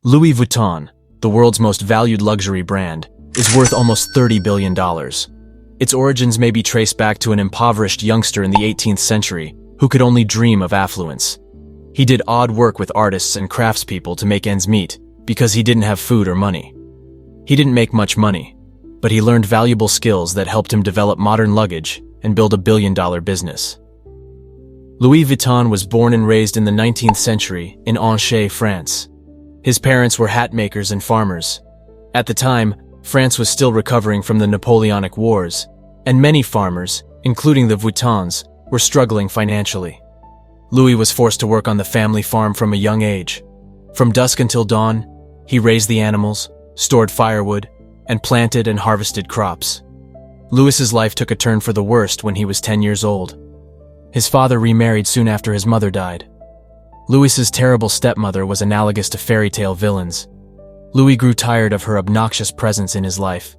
Louis Vuitton, the world's most valued luxury brand, is worth almost $30 billion. Its origins may be traced back to an impoverished youngster in the 18th century who could only dream of affluence. He did odd work with artists and craftspeople to make ends meet because he didn't have food or money. He didn't make much money, but he learned valuable skills that helped him develop modern luggage and build a billion-dollar business. Louis Vuitton was born and raised in the 19th century in Arnault, France. His parents were hat makers and farmers. At the time, France was still recovering from the Napoleonic Wars, and many farmers, including the Vuittons, were struggling financially. Louis was forced to work on the family farm from a young age. From dusk until dawn, he raised the animals, stored firewood, and planted and harvested crops. Louis's life took a turn for the worst when he was 10 years old. His father remarried soon after his mother died. Louis's terrible stepmother was analogous to fairy tale villains. Louis grew tired of her obnoxious presence in his life.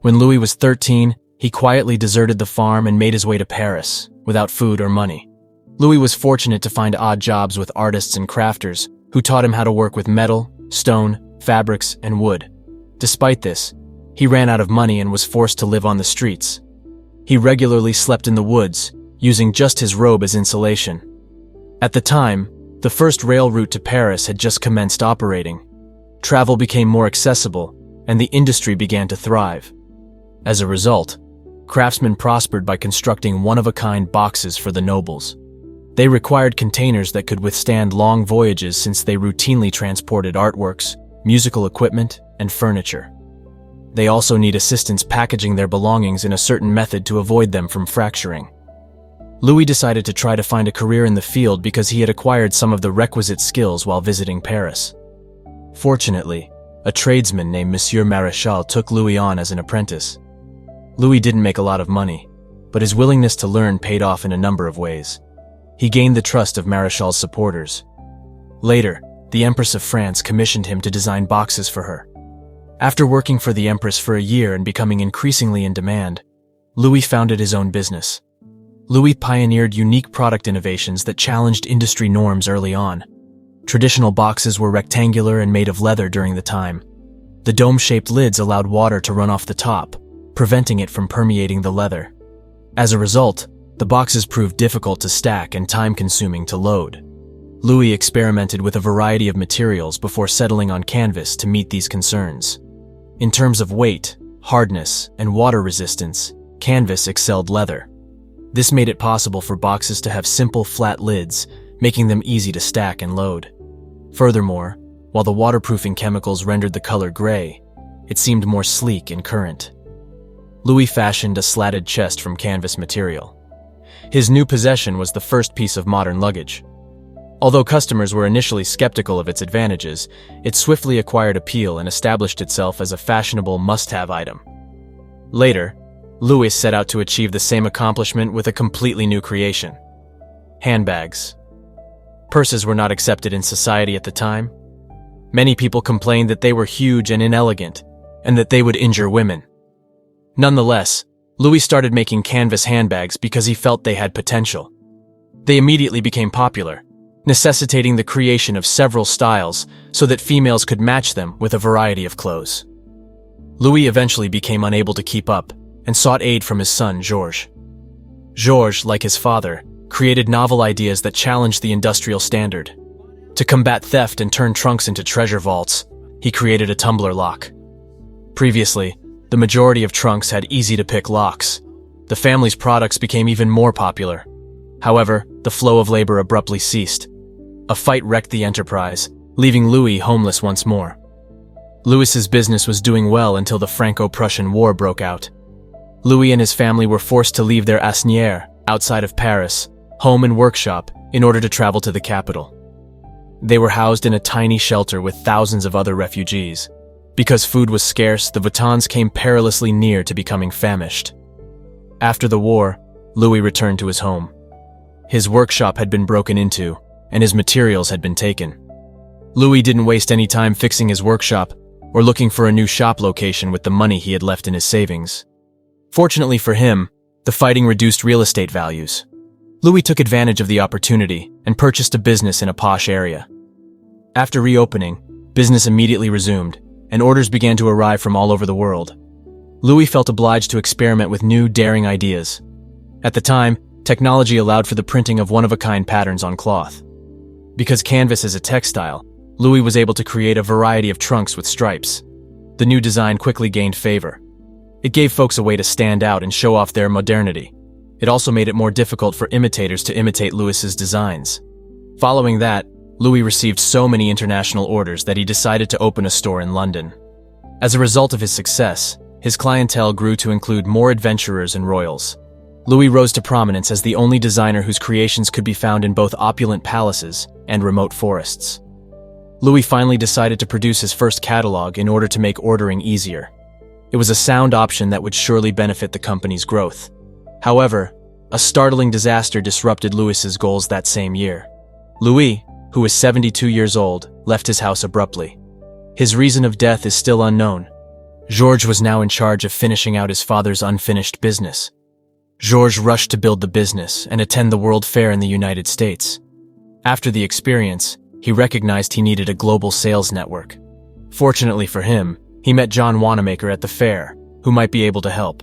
When Louis was 13, he quietly deserted the farm and made his way to Paris, without food or money. Louis was fortunate to find odd jobs with artists and crafters who taught him how to work with metal, stone, fabrics, and wood. Despite this, he ran out of money and was forced to live on the streets. He regularly slept in the woods, using just his robe as insulation. At the time, the first rail route to Paris had just commenced operating. Travel became more accessible, and the industry began to thrive. As a result, craftsmen prospered by constructing one-of-a-kind boxes for the nobles. They required containers that could withstand long voyages since they routinely transported artworks, musical equipment, and furniture. They also need assistance packaging their belongings in a certain method to avoid them from fracturing. Louis decided to try to find a career in the field because he had acquired some of the requisite skills while visiting Paris. Fortunately, a tradesman named Monsieur Maréchal took Louis on as an apprentice. Louis didn't make a lot of money, but his willingness to learn paid off in a number of ways. He gained the trust of Maréchal's supporters. Later, the Empress of France commissioned him to design boxes for her. After working for the Empress for a year and becoming increasingly in demand, Louis founded his own business. Louis pioneered unique product innovations that challenged industry norms early on. Traditional boxes were rectangular and made of leather during the time. The dome-shaped lids allowed water to run off the top, preventing it from permeating the leather. As a result, the boxes proved difficult to stack and time-consuming to load. Louis experimented with a variety of materials before settling on canvas to meet these concerns. In terms of weight, hardness, and water resistance, canvas excelled leather. This made it possible for boxes to have simple, flat lids, making them easy to stack and load. Furthermore, while the waterproofing chemicals rendered the color gray, it seemed more sleek and current. Louis fashioned a slatted chest from canvas material. His new possession was the first piece of modern luggage. Although customers were initially skeptical of its advantages, it swiftly acquired appeal and established itself as a fashionable must-have item. Later, Louis set out to achieve the same accomplishment with a completely new creation: handbags. Purses were not accepted in society at the time. Many people complained that they were huge and inelegant, and that they would injure women. Nonetheless, Louis started making canvas handbags because he felt they had potential. They immediately became popular, necessitating the creation of several styles so that females could match them with a variety of clothes. Louis eventually became unable to keep up and sought aid from his son, Georges. Georges, like his father, created novel ideas that challenged the industrial standard. To combat theft and turn trunks into treasure vaults, he created a tumbler lock. Previously, the majority of trunks had easy-to-pick locks. The family's products became even more popular. However, the flow of labor abruptly ceased. A fight wrecked the enterprise, leaving Louis homeless once more. Louis's business was doing well until the Franco-Prussian War broke out. Louis and his family were forced to leave their Cashmere, outside of Paris, home and workshop, in order to travel to the capital. They were housed in a tiny shelter with thousands of other refugees. Because food was scarce, the Vuittons came perilously near to becoming famished. After the war, Louis returned to his home. His workshop had been broken into, and his materials had been taken. Louis didn't waste any time fixing his workshop or looking for a new shop location with the money he had left in his savings. Fortunately for him, the fighting reduced real estate values. Louis took advantage of the opportunity and purchased a business in a posh area. After reopening, Business immediately resumed, and orders began to arrive from all over the world. Louis felt obliged to experiment with new, daring ideas. At the time, technology allowed for the printing of one-of-a-kind patterns on cloth. Because canvas is a textile, Louis was able to create a variety of trunks with stripes. The new design quickly gained favor. It gave folks a way to stand out and show off their modernity. It also made it more difficult for imitators to imitate Louis's designs. Following that, Louis received so many international orders that he decided to open a store in London. As a result of his success, his clientele grew to include more adventurers and royals. Louis rose to prominence as the only designer whose creations could be found in both opulent palaces and remote forests. Louis finally decided to produce his first catalog in order to make ordering easier. It was a sound option that would surely benefit the company's growth. However, a startling disaster disrupted Louis's goals that same year. Louis, who was 72 years old, left his house abruptly. His reason of death is still unknown. Georges was now in charge of finishing out his father's unfinished business. Georges rushed to build the business and attend the World Fair in the United States. After the experience, he recognized he needed a global sales network. Fortunately for him, he met John Wanamaker at the fair, who might be able to help.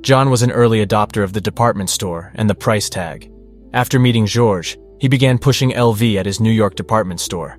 John was an early adopter of the department store and the price tag. After meeting Georges, he began pushing LV at his New York department store.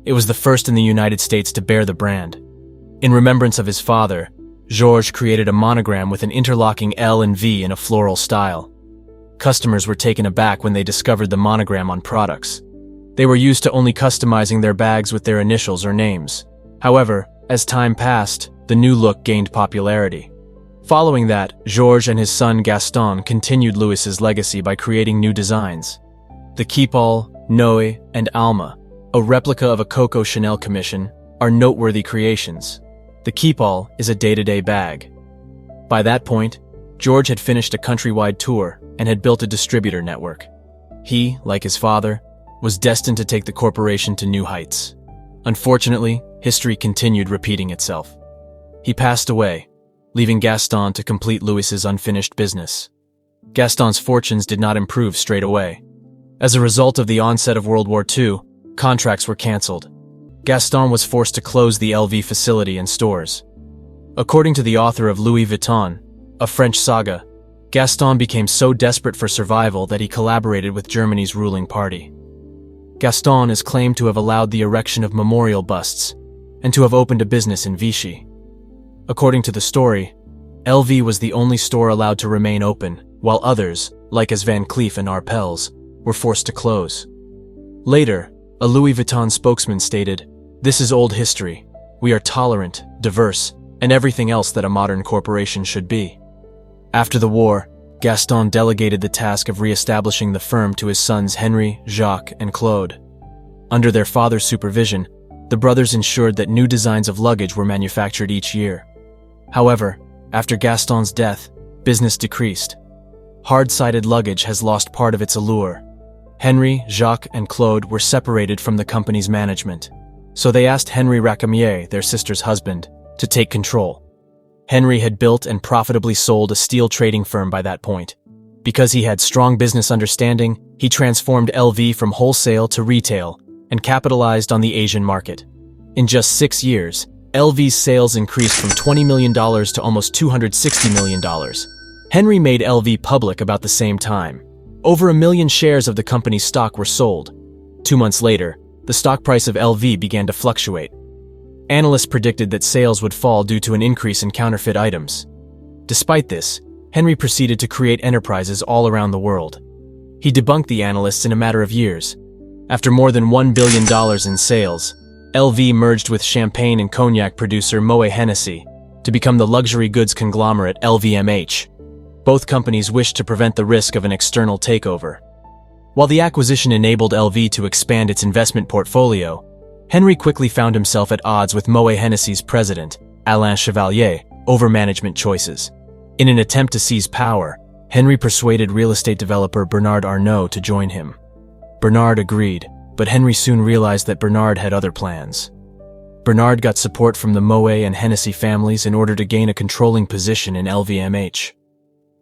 It was the first in the United States to bear the brand. In remembrance of his father, Georges created a monogram with an interlocking L and V in a floral style. Customers were taken aback when they discovered the monogram on products. They were used to only customizing their bags with their initials or names. However, as time passed, the new look gained popularity. Following that, Georges and his son Gaston continued Louis's legacy by creating new designs. The Keepall, Noe, and Alma, a replica of a Coco Chanel commission, are noteworthy creations. The Keepall is a day-to-day bag. By that point, Georges had finished a countrywide tour and had built a distributor network. He, like his father, was destined to take the corporation to new heights. Unfortunately, history continued repeating itself. He passed away, leaving Gaston to complete Louis's unfinished business. Gaston's fortunes did not improve straight away. As a result of the onset of World War II, contracts were cancelled. Gaston was forced to close the LV facility and stores. According to the author of Louis Vuitton, a French saga, Gaston became so desperate for survival that he collaborated with Germany's ruling party. Gaston is claimed to have allowed the erection of memorial busts and to have opened a business in Vichy. According to the story, LV was the only store allowed to remain open, while others, like as Van Cleef and Arpels, were forced to close. Later, a Louis Vuitton spokesman stated, "This is old history. We are tolerant, diverse, and everything else that a modern corporation should be." After the war, Gaston delegated the task of re-establishing the firm to his sons Henry, Jacques, and Claude. Under their father's supervision, the brothers ensured that new designs of luggage were manufactured each year. However, after Gaston's death, business decreased. Hard-sided luggage has lost part of its allure. Henry, Jacques, and Claude were separated from the company's management, so they asked Henry Racamier, their sister's husband, to take control. Henry had built and profitably sold a steel trading firm by that point. Because he had strong business understanding, he transformed LV from wholesale to retail and capitalized on the Asian market. In just 6 years, LV's sales increased from $20 million to almost $260 million. Henry made LV public about the same time. Over 1 million shares of the company's stock were sold. 2 months later, the stock price of LV began to fluctuate. Analysts predicted that sales would fall due to an increase in counterfeit items. Despite this, Henry proceeded to create enterprises all around the world. He debunked the analysts in a matter of years. After more than $1 billion in sales, LV merged with champagne and cognac producer Moet Hennessy to become the luxury goods conglomerate LVMH. Both companies wished to prevent the risk of an external takeover. While the acquisition enabled LV to expand its investment portfolio, Henry quickly found himself at odds with Moet Hennessy's president, Alain Chevalier, over management choices. In an attempt to seize power, Henry persuaded real estate developer Bernard Arnault to join him. Bernard agreed, but Henry soon realized that Bernard had other plans. Bernard got support from the Moet and Hennessy families in order to gain a controlling position in LVMH.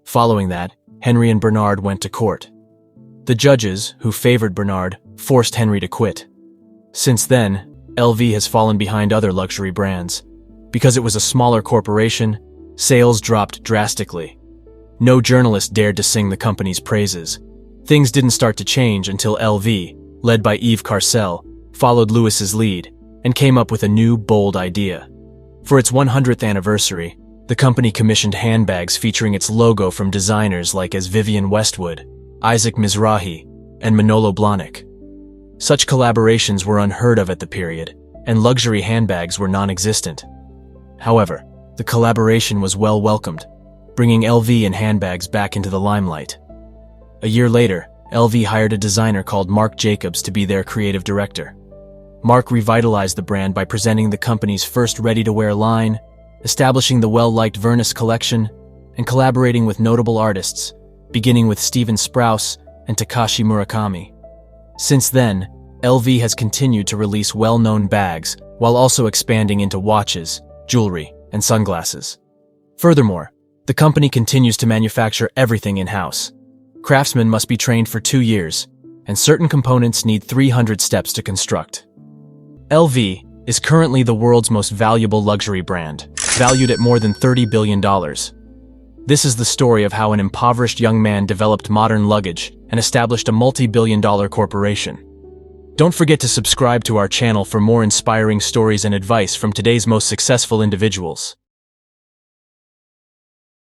Following that, Henry and Bernard went to court. The judges, who favored Bernard, forced Henry to quit. Since then, LV has fallen behind other luxury brands. Because it was a smaller corporation, sales dropped drastically. No journalist dared to sing the company's praises. Things didn't start to change until LV, led by Yves Carcel, followed Louis's lead and came up with a new, bold idea. For its 100th anniversary, the company commissioned handbags featuring its logo from designers like as Vivienne Westwood, Isaac Mizrahi, and Manolo Blahnik. Such collaborations were unheard of at the period, and luxury handbags were non-existent. However, the collaboration was well welcomed, bringing LV and handbags back into the limelight. A year later, LV hired a designer called Marc Jacobs to be their creative director. Marc revitalized the brand by presenting the company's first ready-to-wear line, establishing the well-liked Vernus collection, and collaborating with notable artists, beginning with Steven Sprouse and Takashi Murakami. Since then, LV has continued to release well-known bags while also expanding into watches, jewelry, and sunglasses. Furthermore, the company continues to manufacture everything in-house. Craftsmen must be trained for 2 years, and certain components need 300 steps to construct. LV is currently the world's most valuable luxury brand, valued at more than $30 billion. This is the story of how an impoverished young man developed modern luggage and established a multi-billion-dollar corporation. Don't forget to subscribe to our channel for more inspiring stories and advice from today's most successful individuals.